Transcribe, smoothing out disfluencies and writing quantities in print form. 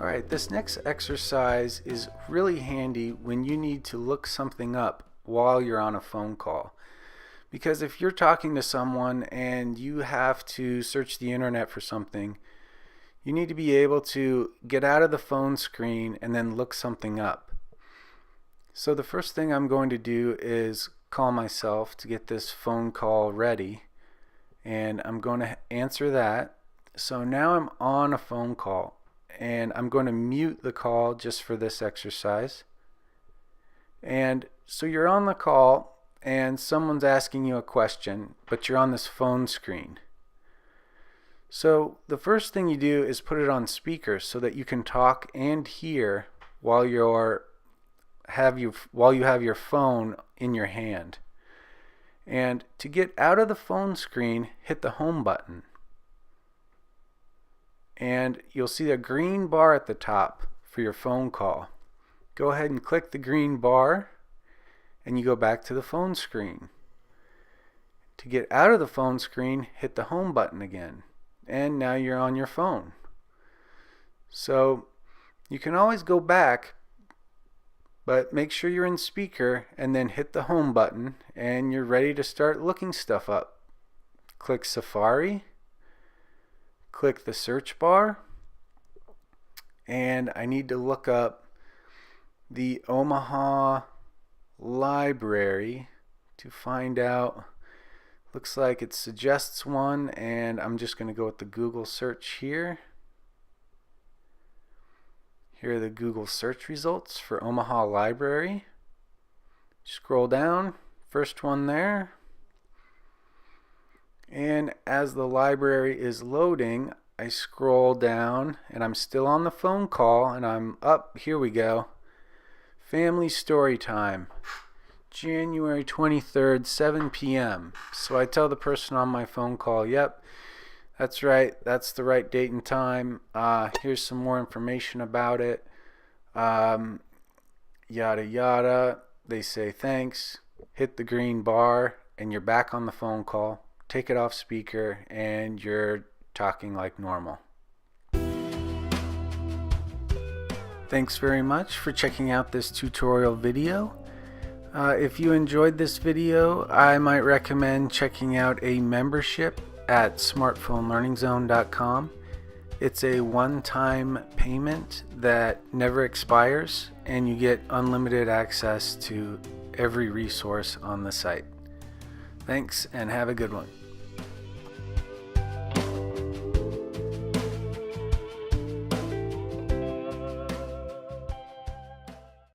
Alright, this next exercise is really handy when you need to look something up while you're on a phone call. Because if you're talking to someone and you have to search the internet for something, you need to be able to get out of the phone screen and then look something up. So the first thing I'm going to do is call myself to get this phone call ready, and I'm going to answer that. So now I'm on a phone call, and I'm going to mute the call just for this exercise. And so you're on the call and someone's asking you a question, but you're on this phone screen. So the first thing you do is put it on speaker so that you can talk and hear while you have your phone in your hand. And to get out of the phone screen, hit the home button. And you'll see a green bar at the top for your phone call. Go ahead and click the green bar and you go back to the phone screen. To get out of the phone screen, hit the home button again. And now you're on your phone. So you can always go back, but make sure you're in speaker and then hit the home button and you're ready to start looking stuff up. Click Safari, click the search bar, and I need to look up the Omaha Library to find out. Looks like it suggests one, and I'm just going to go with the Google search here. Here are the Google search results for Omaha Library. Scroll down, first one there. And as the library is loading, I scroll down, and I'm still on the phone call, and I'm up. Here we go. Family Story Time, January 23rd, 7 p.m. So I tell the person on my phone call, yep, that's right, that's the right date and time. Here's some more information about it. Yada yada. They say thanks, hit the green bar, and you're back on the phone call. Take it off speaker, and you're talking like normal. Thanks very much for checking out this tutorial video. If you enjoyed this video, I might recommend checking out a membership at smartphonelearningzone.com. It's a one-time payment that never expires, and you get unlimited access to every resource on the site. Thanks, and have a good one.